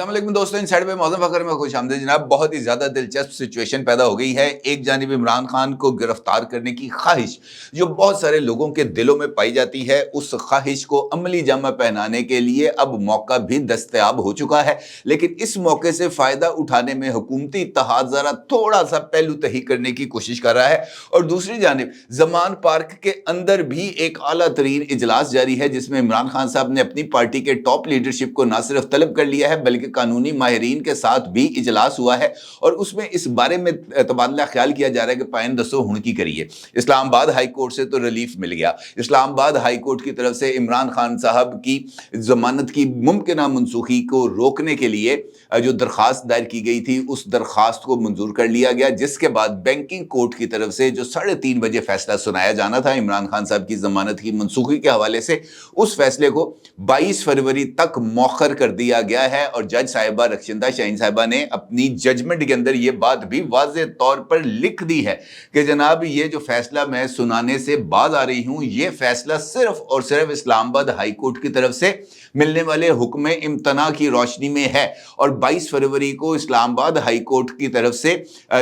अस्सलाम वालेकुम दोस्तों, इनसाइड में मौज़ूद फ़खर में खुश आमदीद जनाब। बहुत ही ज़्यादा दिलचस्प सिचुएशन पैदा हो गई है। एक जानिब इमरान खान को गिरफ्तार करने की ख्वाहिश जो बहुत सारे लोगों के दिलों में पाई जाती है, उस ख्वाहिश को अमली जामा पहनाने के लिए अब मौका भी दस्तयाब हो चुका है। लेकिन इस मौके से फ़ायदा उठाने में हुकूमती इत्तेहाद ज़रा थोड़ा सा पहलू तही करने की कोशिश कर रहा है। और दूसरी जानिब ज़मान पार्क के अंदर भी एक आला तरीन इजलास जारी है, जिसमें इमरान खान साहब ने अपनी पार्टी के टॉप लीडरशिप को न सिर्फ तलब कर लिया है बल्कि कानूनी माहिरीन के साथ भी इजलास हुआ है। और उसमें इस बारे में तबादला ख्याल किया जा रहा है कि पाइन दसो हुणकी करिए। इस्लामाबाद हाई कोर्ट से तो रिलीफ मिल गया। इस्लामाबाद हाई कोर्ट की तरफ से इमरान खान साहब की जमानत की मुमकिना मनसूखी को रोकने के लिए जो दरखास्त दायर की गई थी, उस दरखास्त को मंजूर कर लिया गया, जिसके बाद बैंकिंग कोर्ट की तरफ से जो 3:30 बजे फैसला सुनाया जाना था इमरान खान साहब की जमानत की मनसूखी के हवाले से, उस फैसले को 22 फरवरी तक मौखर कर दिया गया है। और जज साहिबा रक्षिंदा शाहीन साहिबा ने अपनी जजमेंट के अंदर यह बात भी वाज़े तौर पर लिख दी है कि जनाब, ये जो फैसला मैं सुनाने से बाज आ रही हूं, यह फैसला सिर्फ और सिर्फ इस्लामाबाद हाई कोर्ट की तरफ से मिलने वाले हुक्म इम्तना की रोशनी में है। और 22 फरवरी को इस्लामाबाद हाई कोर्ट की तरफ से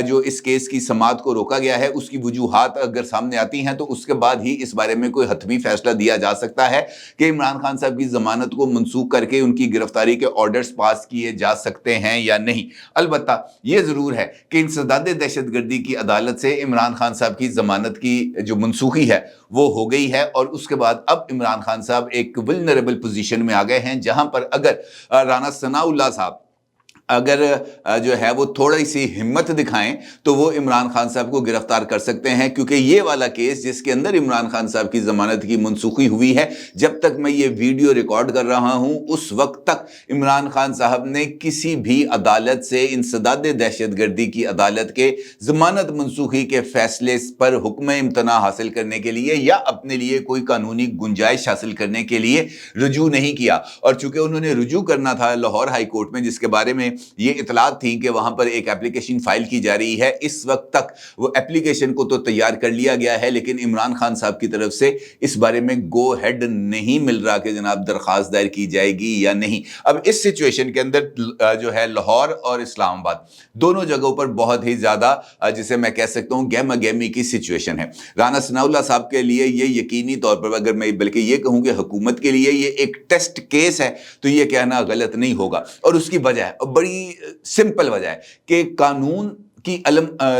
जो इस केस की समाअत को रोका गया है, उसकी वजूहात अगर सामने आती हैं तो उसके बाद ही इस बारे में कोई हतमी फैसला दिया जा सकता है कि इमरान खान साहब की जमानत को मनसूख करके उनकी गिरफ्तारी के ऑर्डर्स पास किए जा सकते हैं या नहीं। अलबत्ता यह जरूर है कि इंसदाद दहशतगर्दी की अदालत से इमरान खान साहब की जमानत की जो मनसूखी है वो हो गई है। और उसके बाद अब इमरान खान साहब एक वल्नरेबल पोजीशन में आ गए हैं, जहां पर अगर राना सनाउल्लाह साहब अगर जो है वो थोड़ी सी हिम्मत दिखाएं तो वो इमरान खान साहब को गिरफ्तार कर सकते हैं। क्योंकि ये वाला केस जिसके अंदर इमरान खान साहब की जमानत की मनसूखी हुई है, जब तक मैं ये वीडियो रिकॉर्ड कर रहा हूं उस वक्त तक इमरान खान साहब ने किसी भी अदालत से इंसदाद दहशतगर्दी की अदालत के जमानत मनसूखी के फैसले पर हुक्म इम्तना हासिल करने के लिए या अपने लिए कोई कानूनी गुंजाइश हासिल करने के लिए रुजू नहीं किया। और चूंकि उन्होंने रुजू करना था लाहौर हाई कोर्ट में, जिसके बारे में ये इतलात थी कि वहां पर एक एप्लीकेशन फाइल की जा रही है, इस वक्त तक वो एप्लीकेशन को तो तैयार कर लिया गया है, लेकिन इमरान खान साहब की तरफ से इस बारे में गो हेड नहीं मिल रहा कि जनाब दरखास्त दायर की जाएगी या नहीं। अब इस सिचुएशन के अंदर जो है लाहौर और इस्लामाबाद दोनों जगहों पर बहुत ही ज्यादा जिसे मैं कह सकता हूं गहमा गहमी की सिचुएशन है। राना सनाउल्लाह साहब के लिए ये यकीनी तौर पर, अगर मैं बल्कि ये कहूं कि हुकूमत के लिए ये एक टेस्ट केस है, तो ये कहना गलत नहीं होगा। और उसकी वजह बड़ी सिंपल वजह है कि कानून की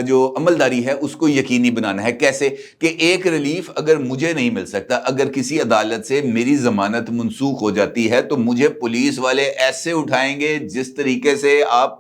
जो अमलदारी है उसको यकीनी बनाना है। कैसे कि एक रिलीफ अगर मुझे नहीं मिल सकता, अगर किसी अदालत से मेरी जमानत मनसूख हो जाती है तो मुझे पुलिस वाले ऐसे उठाएंगे जिस तरीके से आप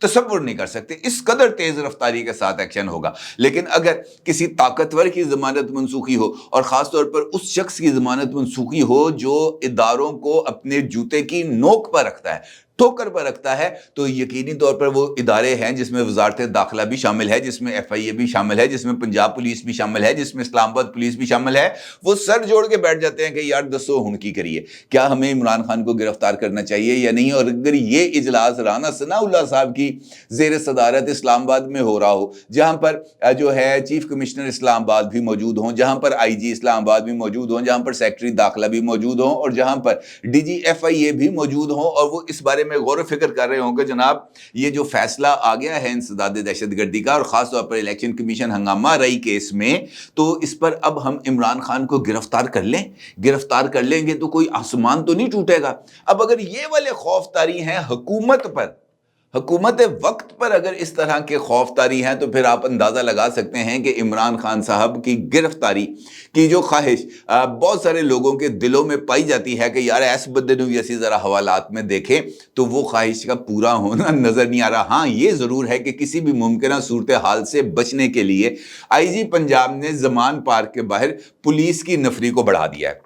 तसव्वुर नहीं कर सकते। इस कदर तेज रफ्तारी के साथ एक्शन होगा। लेकिन अगर किसी ताकतवर की जमानत मनसूखी हो और खासतौर पर उस शख्स की जमानत मनसूखी हो जो इदारों को अपने जूते की नोक पर रखता है, ठोकर पर रखता है, तो यकीनी तौर पर वो इदारे हैं जिसमें वजारत दाखिला भी शामिल है, जिसमें FIA भी शामिल है, जिसमें पंजाब पुलिस भी शामिल है, जिसमें इस्लामाबाद पुलिस भी शामिल है। वो सर जोड़ के बैठ जाते हैं कि यार दसो हुणकी करिए, क्या हमें इमरान खान को गिरफ्तार करना चाहिए या नहीं। और अगर ये इजलास राना सनाउल्लाह साहब की जेर सदारत इस्लामाबाद में हो रहा हो, जहां पर जो है चीफ कमिश्नर इस्लामाबाद भी मौजूद हों, जहां पर IG इस्लामाबाद भी मौजूद हों, जहां पर सेक्रेटरी दाखिला भी मौजूद हों और जहां पर DG FIA भी मौजूद हों, और वो इस बारे में गौर फिक्र कर रहे होंगे जनाब ये जो फैसला आ गया है इंसदाद दहशतगर्दी का और खासतौर पर इलेक्शन कमीशन हंगामा रई केस में, तो इस पर अब हम इमरान खान को गिरफ्तार कर लें। गिरफ्तार कर लेंगे तो कोई आसमान तो नहीं टूटेगा। अब अगर ये वाले खौफ तारी हैं हुकूमत पर, हुकूमत वक्त पर अगर इस तरह के खौफ तारी हैं, तो फिर आप अंदाज़ा लगा सकते हैं कि इमरान खान साहब की गिरफ्तारी की जो ख्वाहिश बहुत सारे लोगों के दिलों में पाई जाती है कि यार ऐस बंदे नूं ऐसी ज़रा हवालात में देखें, तो वो ख्वाहिश का पूरा होना नज़र नहीं आ रहा। हाँ, ये ज़रूर है कि किसी भी मुमकिन सूरत हाल से बचने के लिए IG पंजाब ने ज़मान पार्क के बाहर पुलिस की नफरी को बढ़ा दिया है।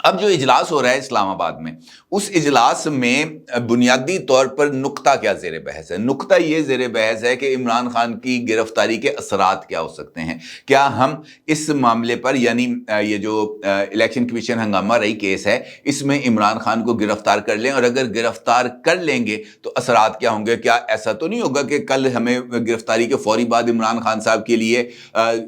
अब जो इजलास हो रहा है इस्लामाबाद में, उस इजलास में बुनियादी तौर पर नुक्ता क्या ज़ेर बहस है? नुक्ता ये ज़ेर बहस है कि इमरान खान की गिरफ्तारी के असरात क्या हो सकते हैं। क्या हम इस मामले पर, यानी ये जो इलेक्शन कमीशन हंगामा रही केस है, इसमें इमरान खान को गिरफ्तार कर लें, और अगर गिरफ्तार कर लेंगे तो असरात क्या होंगे? क्या ऐसा तो नहीं होगा कि कल हमें गिरफ्तारी के फौरी बाद इमरान खान साहब के लिए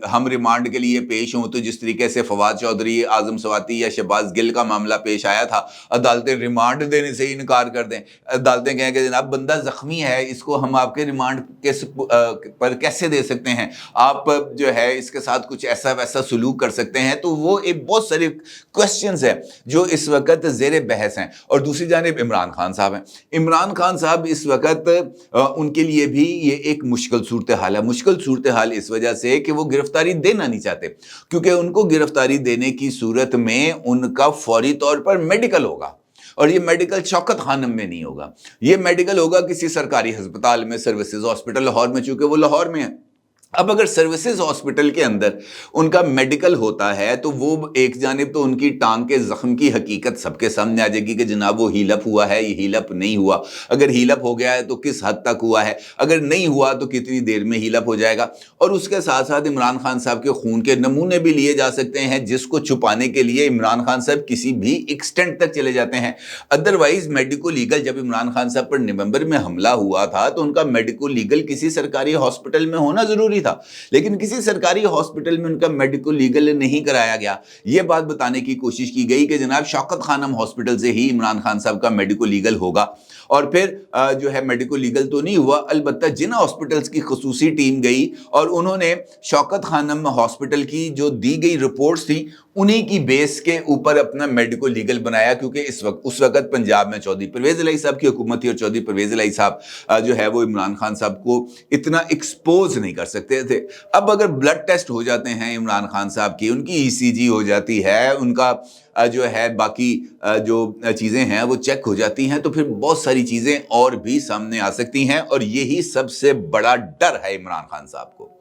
हम रिमांड के लिए पेश हों, तो जिस तरीके से फवाद चौधरी, आजम स्वाति या शहबाज गिल हॉस्पिटल का मामला पेश आया था, अदालतें रिमांड देने से इनकार कर दें, अदालतें कहें कि जनाब बंदा जख्मी है, इसको हम आपके रिमांड पर कैसे दे सकते हैं, आप जो है इसके साथ कुछ ऐसा वैसा सलूक कर सकते हैं। तो वो एक बहुत सारे क्वेश्चंस हैं जो इस वक्त ज़ेरे बहस हैं। और दूसरी जानिब इमरान खान साहब हैं। इमरान खान साहब इस वक्त उनके लिए भी ये एक मुश्किल सूरत हाल है। मुश्किल सूरत हाल इस वजह से कि वो गिरफ्तारी देना नहीं चाहते, क्योंकि उनको गिरफ्तारी देने की सूरत में उनका फौरी तौर पर मेडिकल होगा, और ये मेडिकल शौकत खानम में नहीं होगा, ये मेडिकल होगा किसी सरकारी अस्पताल में, सर्विसेज हॉस्पिटल लाहौर में, चूंकि वो लाहौर में है। अब अगर सर्विसेज हॉस्पिटल के अंदर उनका मेडिकल होता है तो वो एक जानिब तो उनकी टांग के जख्म की हकीकत सबके सामने आ जाएगी कि जनाब वो हीलअप हुआ है, ये हीलअप नहीं हुआ, अगर हीलअप हो गया है तो किस हद तक हुआ है, अगर नहीं हुआ तो कितनी देर में हीलअप हो जाएगा। और उसके साथ साथ इमरान खान साहब के खून के नमूने भी लिए जा सकते हैं, जिसको छुपाने के लिए इमरान खान साहब किसी भी एक्सटेंट तक चले जाते हैं। अदरवाइज मेडिको लीगल, जब इमरान खान साहब पर नवंबर में हमला हुआ था तो उनका मेडिको लीगल किसी सरकारी हॉस्पिटल में होना जरूरी था, लेकिन किसी सरकारी हॉस्पिटल में उनका मेडिकल लीगल नहीं कराया गया। यह बात बताने की कोशिश की गई कि जनाब शौकत खानम हॉस्पिटल से ही इमरान खान साहब का मेडिकल लीगल होगा, और फिर जो है मेडिकल लीगल तो नहीं हुआ। अलबत्ता जिन हॉस्पिटल्स की खुसूसी टीम गई और उन्होंने शौकत खानम हॉस्पिटल की जो दी गई रिपोर्ट्स थी उन्हीं की बेस के ऊपर अपना मेडिकल लीगल बनाया, क्योंकि उस वक्त पंजाब में चौधरी परवेज इलाही साहब की हुकूमत थी और चौधरी परवेज इलाही साहब जो है वो इमरान खान साहब को इतना एक्सपोज नहीं कर सकते थे। अब अगर ब्लड टेस्ट हो जाते हैं इमरान खान साहब की, उनकी ईसीजी हो जाती है, उनका जो है बाकी जो चीज़ें हैं वो चेक हो जाती हैं, तो फिर बहुत सारी चीज़ें और भी सामने आ सकती हैं। और यही सबसे बड़ा डर है इमरान खान साहब को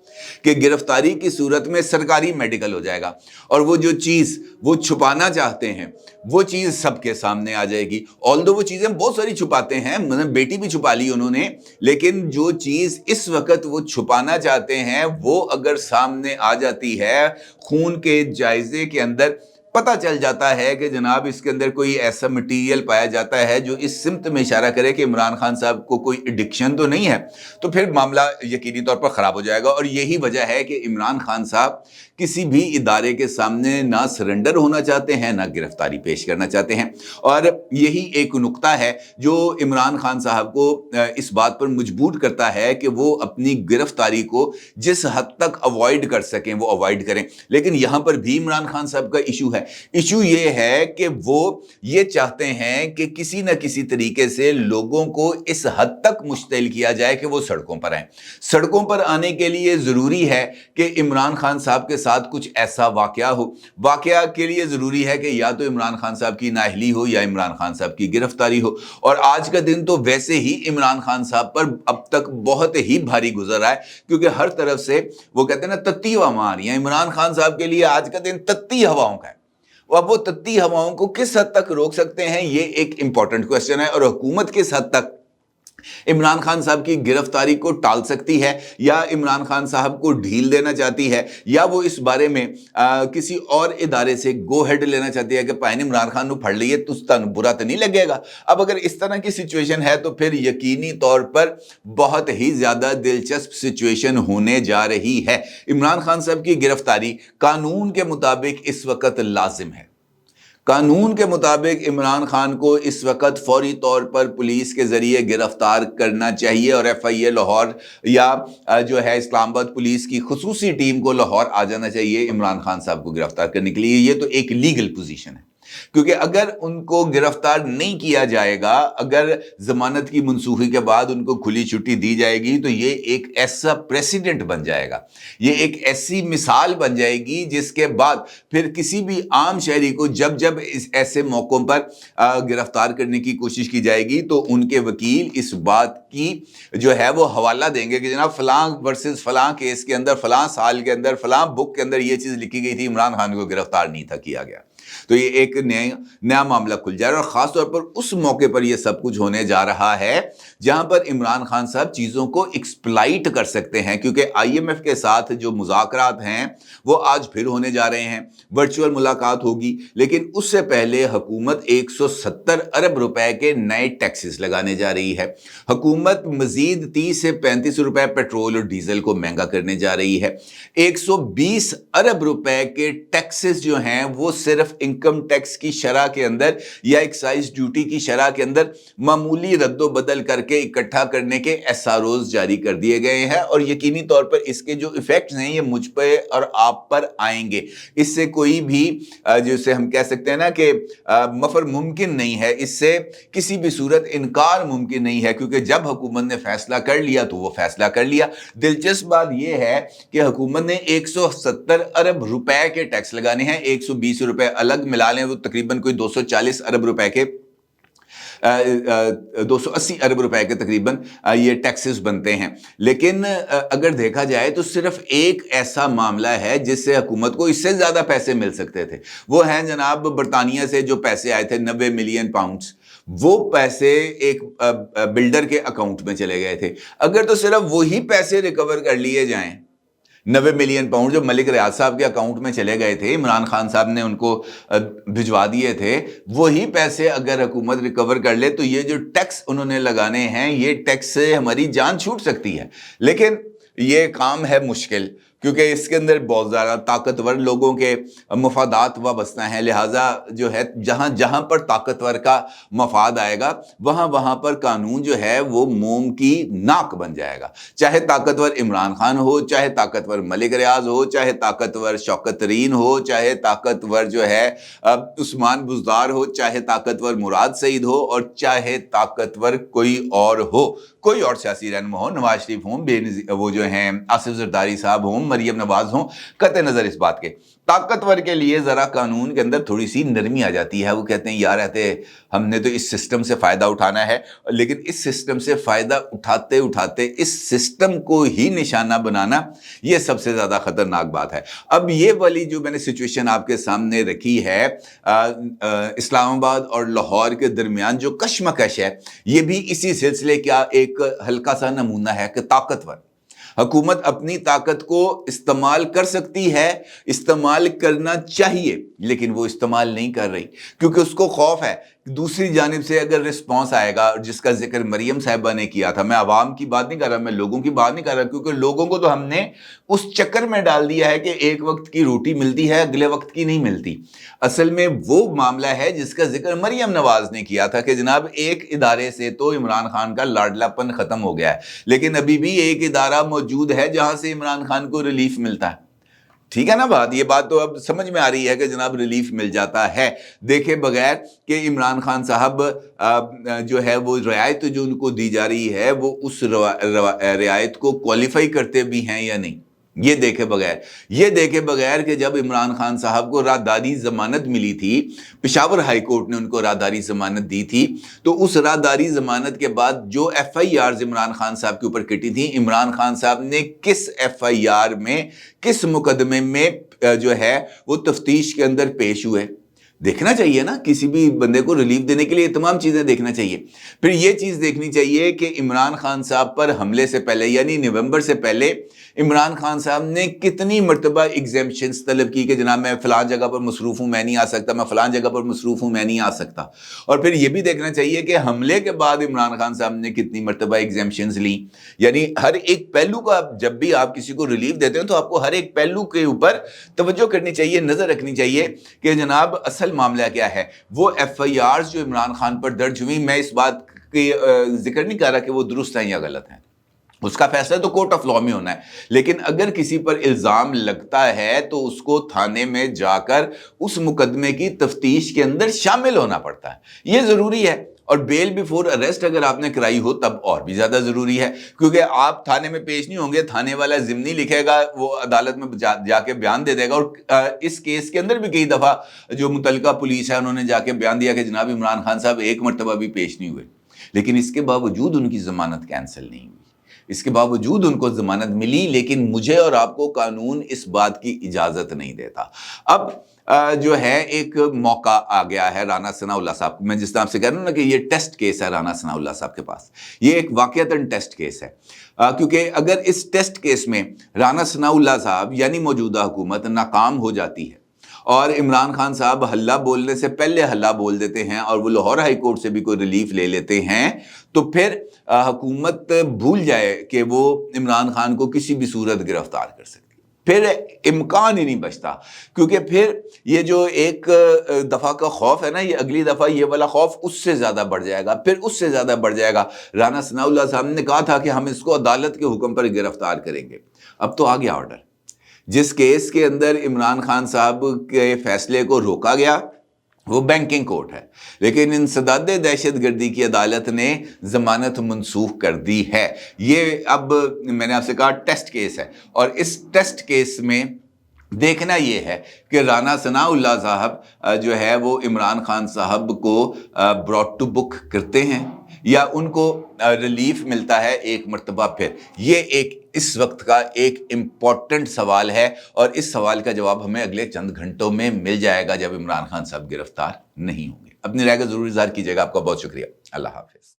कि गिरफ्तारी की सूरत में सरकारी मेडिकल हो जाएगा और वो जो चीज़ वो छुपाना चाहते हैं वो चीज़ सबके सामने आ जाएगी। ऑल्दो वो चीज़ें बहुत सारी छुपाते हैं, मतलब बेटी भी छुपा ली उन्होंने, लेकिन जो चीज़ इस वक्त वो छुपाना चाहते हैं वो अगर सामने आ जाती है, खून के जायजे के अंदर पता चल जाता है कि जनाब इसके अंदर कोई ऐसा मटेरियल पाया जाता है जो इस सिमत में इशारा करे कि इमरान खान साहब को कोई एडिक्शन तो नहीं है, तो फिर मामला यकीनी तौर पर ख़राब हो जाएगा। और यही वजह है कि इमरान खान साहब किसी भी इदारे के सामने ना सरेंडर होना चाहते हैं, ना गिरफ्तारी पेश करना चाहते हैं। और यही एक नुक्ता है जो इमरान खान साहब को इस बात पर मजबूर करता है कि वो अपनी गिरफ्तारी को जिस हद तक अवॉइड कर सकें वो अवॉइड करें। लेकिन यहाँ पर भी इमरान खान साहब का इशू है। इशू ये है कि वो ये चाहते हैं कि किसी न किसी तरीके से लोगों को इस हद तक मुश्तिल किया जाए कि वो सड़कों पर आएं। सड़कों पर आने के लिए ज़रूरी है कि इमरान खान साहब के साथ कुछ ऐसा वाकया हो। वाकया के लिए ज़रूरी है कि या तो इमरान खान साहब की नाअहली हो या इमरान खान साहब की गिरफ्तारी हो। और आज का दिन तो वैसे ही इमरान खान साहब पर अब तक बहुत ही भारी गुजर रहा है, क्योंकि हर तरफ से वो कहते हैं ना तत्ती हवाएं आ रही हैं। इमरान खान साहब के लिए आज का दिन तत्ती हवाओं का है। अब वो तत्ती हवाओं को किस हद तक रोक सकते हैं, ये एक इंपॉर्टेंट क्वेश्चन है। और हुकूमत किस हद तक इमरान खान साहब की गिरफ्तारी को टाल सकती है, या इमरान खान साहब को ढील देना चाहती है, या वो इस बारे में किसी और इदारे से गो हेड लेना चाहती है कि पाइन इमरान खान को फड़ लिए तो बुरा तो नहीं लगेगा। अब अगर इस तरह की सिचुएशन है तो फिर यकीनी तौर पर बहुत ही ज़्यादा दिलचस्प सिचुएशन होने जा रही है। इमरान खान साहब की गिरफ्तारी कानून के मुताबिक इस वक्त लाजिम है। कानून के मुताबिक इमरान खान को इस वक्त फौरी तौर पर पुलिस के ज़रिए गिरफ्तार करना चाहिए और FIA लाहौर या जो है इस्लामाबाद पुलिस की खुसूसी टीम को लाहौर आ जाना चाहिए इमरान खान साहब को गिरफ्तार करने के लिए। ये तो एक लीगल पोजीशन है, क्योंकि अगर उनको गिरफ्तार नहीं किया जाएगा, अगर जमानत की मनसूखी के बाद उनको खुली छुट्टी दी जाएगी, तो ये एक ऐसा प्रेसिडेंट बन जाएगा, ये एक ऐसी मिसाल बन जाएगी जिसके बाद फिर किसी भी आम शहरी को जब जब इस ऐसे मौक़ों पर गिरफ्तार करने की कोशिश की जाएगी तो उनके वकील इस बात की जो है वो हवाला देंगे कि जनाब फलां वर्सेस फलां केस के अंदर फलां साल के अंदर फलां बुक के अंदर ये चीज़ लिखी गई थी, इमरान खान को गिरफ्तार नहीं था किया गया। तो ये एक नया मामला खुल जाएगा। और ख़ास तौर पर उस मौके पर ये सब कुछ होने जा रहा है जहां पर इमरान खान साहब चीज़ों को एक्सप्लाइट कर सकते हैं, क्योंकि IMF के साथ जो मुज़ाकरात हैं वो आज फिर होने जा रहे हैं, वर्चुअल मुलाकात होगी। लेकिन उससे पहले हुकूमत 170 अरब रुपए के नए टैक्सेस लगाने जा रही है। हुकूमत मजीद 30 से 35 रुपए पेट्रोल और डीजल को महंगा करने जा रही है। 120 अरब रुपए के टैक्सेस जो हैं वो सिर्फ انکم ٹیکس کی شرح کے اندر یا ایکسائز ڈیوٹی کی شرح کے اندر معمولی رد و بدل کر کے اکٹھا کرنے کے SROs جاری کر دیے گئے ہیں، اور یقینی طور پر اس کے جو ایفیکٹس ہیں یہ مجھ پہ اور آپ پر آئیں گے۔ اس سے کوئی بھی جسے ہم کہہ سکتے ہیں نا کہ مفر ممکن نہیں ہے، اس سے کسی بھی صورت انکار ممکن نہیں ہے، کیونکہ جب حکومت نے فیصلہ کر لیا تو وہ فیصلہ کر لیا۔ دلچسپ بات یہ ہے کہ حکومت نے 170 ارب روپے کے ٹیکس لگانے ہیں، 120 روپے الگ ملا لیں وہ تقریباً کوئی 240 ارب روپے کے 280 ارب روپے کے تقریباً یہ ٹیکسز بنتے ہیں۔ لیکن اگر دیکھا جائے تو صرف ایک ایسا معاملہ ہے جس سے حکومت کو اس سے زیادہ پیسے مل سکتے تھے، وہ ہیں جناب برطانیہ سے جو پیسے آئے تھے 90 ملین پاؤنڈز، وہ پیسے ایک بلڈر کے اکاؤنٹ میں چلے گئے تھے۔ اگر تو صرف وہی پیسے ریکور کر لیے جائیں، 90 ملین پاؤنڈ جو ملک ریاض صاحب کے اکاؤنٹ میں چلے گئے تھے، عمران خان صاحب نے ان کو بھجوا دیے تھے، وہی پیسے اگر حکومت ریکور کر لے تو یہ جو ٹیکس انہوں نے لگانے ہیں، یہ ٹیکس سے ہماری جان چھوٹ سکتی ہے۔ لیکن یہ کام ہے مشکل، کیونکہ اس کے اندر بہت زیادہ طاقتور لوگوں کے مفادات وابستہ ہیں، لہٰذا جو ہے جہاں جہاں پر طاقتور کا مفاد آئے گا وہاں وہاں پر قانون جو ہے وہ موم کی ناک بن جائے گا، چاہے طاقتور عمران خان ہو، چاہے طاقتور ملک ریاض ہو، چاہے طاقتور شوکت ترین ہو، چاہے طاقتور جو ہے عثمان بزدار ہو، چاہے طاقتور مراد سعید ہو، اور چاہے طاقتور کوئی اور ہو، کوئی اور سیاسی رہنما ہو، نواز شریف ہوں، وہ جو ہیں آصف زرداری صاحب ہوں، مریم نواز ہوں، قطع نظر اس بات کے، طاقتور کے لیے ذرا قانون کے اندر تھوڑی سی نرمی آ جاتی ہے۔ وہ کہتے ہیں یار رہتے ہم نے تو اس سسٹم سے فائدہ اٹھانا ہے، لیکن اس سسٹم سے فائدہ اٹھاتے اٹھاتے اس سسٹم کو ہی نشانہ بنانا یہ سب سے زیادہ خطرناک بات ہے۔ اب یہ والی جو میں نے سچویشن آپ کے سامنے رکھی ہے اسلام آباد اور لاہور کے درمیان جو کشمکش ہے، یہ بھی اسی سلسلے کا ایک ہلکا سا نمونہ ہے کہ طاقتور حکومت اپنی طاقت کو استعمال کر سکتی ہے، استعمال کرنا چاہیے، لیکن وہ استعمال نہیں کر رہی، کیونکہ اس کو خوف ہے دوسری جانب سے اگر رسپانس آئے گا، جس کا ذکر مریم صاحبہ نے کیا تھا۔ میں عوام کی بات نہیں کر رہا، میں لوگوں کی بات نہیں کر رہا، کیونکہ لوگوں کو تو ہم نے اس چکر میں ڈال دیا ہے کہ ایک وقت کی روٹی ملتی ہے، اگلے وقت کی نہیں ملتی۔ اصل میں وہ معاملہ ہے جس کا ذکر مریم نواز نے کیا تھا کہ جناب ایک ادارے سے تو عمران خان کا لاڈلا پن ختم ہو گیا ہے، لیکن ابھی بھی ایک ادارہ موجود ہے جہاں سے عمران خان کو ریلیف ملتا ہے۔ ٹھیک ہے نا بات؟ یہ بات تو اب سمجھ میں آ رہی ہے کہ جناب ریلیف مل جاتا ہے دیکھے بغیر کہ عمران خان صاحب جو ہے وہ رعایت جو ان کو دی جا رہی ہے وہ اس رعایت کو کوالیفائی کرتے بھی ہیں یا نہیں، یہ دیکھے بغیر کہ جب عمران خان صاحب کو راہداری ضمانت ملی تھی، پشاور ہائی کورٹ نے ان کو راہداری ضمانت دی تھی، تو اس راہداری ضمانت کے بعد جو FIRs عمران خان صاحب کے اوپر کٹی تھی، عمران خان صاحب نے کس FIR میں، کس مقدمے میں جو ہے وہ تفتیش کے اندر پیش ہوئے، دیکھنا چاہیے نا۔ کسی بھی بندے کو ریلیف دینے کے لیے تمام چیزیں دیکھنا چاہیے۔ پھر یہ چیز دیکھنی چاہیے کہ عمران خان صاحب پر حملے سے پہلے یعنی نومبر سے پہلے عمران خان صاحب نے کتنی مرتبہ ایگزیمپشنز طلب کی کہ جناب میں فلاں جگہ پر مصروف ہوں، میں نہیں آ سکتا، میں فلاں جگہ پر مصروف ہوں، میں نہیں آ سکتا۔ اور پھر یہ بھی دیکھنا چاہیے کہ حملے کے بعد عمران خان صاحب نے کتنی مرتبہ ایگزیمپشنز لیں، یعنی ہر ایک پہلو کا جب بھی آپ کسی کو ریلیف دیتے ہیں تو آپ کو ہر ایک پہلو کے اوپر توجہ کرنی چاہیے، نظر رکھنی چاہیے کہ جناب اصل معاملہ کیا ہے۔ وہ FIRs جو عمران خان پر درج ہوئی، میں اس بات کی ذکر نہیں کر رہا کہ وہ درست ہیں یا غلط ہیں، اس کا فیصلہ تو کورٹ آف لاء میں ہونا ہے، لیکن اگر کسی پر الزام لگتا ہے تو اس کو تھانے میں جا کر اس مقدمے کی تفتیش کے اندر شامل ہونا پڑتا ہے، یہ ضروری ہے۔ اور بیل بیفور اریسٹ اگر آپ نے کرائی ہو تب اور بھی زیادہ ضروری ہے، کیونکہ آپ تھانے میں پیش نہیں ہوں گے، تھانے والا ضمنی لکھے گا، وہ عدالت میں جا کے بیان دے دے گا۔ اور اس کیس کے اندر بھی کئی دفعہ جو متعلقہ پولیس ہے انہوں نے جا کے بیان دیا کہ جناب عمران خان صاحب ایک مرتبہ بھی پیش نہیں ہوئے، لیکن اس کے باوجود ان کی ضمانت کینسل نہیں ہوئی، اس کے باوجود ان کو ضمانت ملی، لیکن مجھے اور آپ کو قانون اس بات کی اجازت نہیں دیتا۔ اب جو ہے ایک موقع آ گیا ہے رانا ثناءاللہ صاحب، میں جس طرح آپ سے کہہ رہا ہوں نا کہ یہ ٹیسٹ کیس ہے رانا ثناءاللہ صاحب کے پاس، یہ ایک واقعتاً ٹیسٹ کیس ہے، کیونکہ اگر اس ٹیسٹ کیس میں رانا ثناءاللہ صاحب یعنی موجودہ حکومت ناکام ہو جاتی ہے اور عمران خان صاحب حلہ بولنے سے پہلے حلہ بول دیتے ہیں اور وہ لاہور ہائی کورٹ سے بھی کوئی ریلیف لے لیتے ہیں، تو پھر حکومت بھول جائے کہ وہ عمران خان کو کسی بھی صورت گرفتار کر سکتی، پھر امکان ہی نہیں بچتا، کیونکہ پھر یہ جو ایک دفعہ کا خوف ہے نا، یہ اگلی دفعہ یہ والا خوف اس سے زیادہ بڑھ جائے گا، پھر اس سے زیادہ بڑھ جائے گا۔ رانا ثناء اللہ صاحب نے کہا تھا کہ ہم اس کو عدالت کے حکم پر گرفتار کریں گے، اب تو آ گیا آرڈر۔ جس کیس کے اندر عمران خان صاحب کے فیصلے کو روکا گیا وہ بینکنگ کورٹ ہے، لیکن انسداد دہشت گردی کی عدالت نے ضمانت منسوخ کر دی ہے۔ یہ اب میں نے آپ سے کہا ٹیسٹ کیس ہے، اور اس ٹیسٹ کیس میں دیکھنا یہ ہے کہ رانا ثناء اللہ صاحب جو ہے وہ عمران خان صاحب کو براٹ ٹو بک کرتے ہیں یا ان کو ریلیف ملتا ہے ایک مرتبہ پھر۔ یہ ایک اس وقت کا ایک امپورٹنٹ سوال ہے، اور اس سوال کا جواب ہمیں اگلے چند گھنٹوں میں مل جائے گا جب عمران خان صاحب گرفتار نہیں ہوں گے۔ اپنی رائے کا ضرور اظہار کیجیے گا۔ آپ کا بہت شکریہ۔ اللہ حافظ۔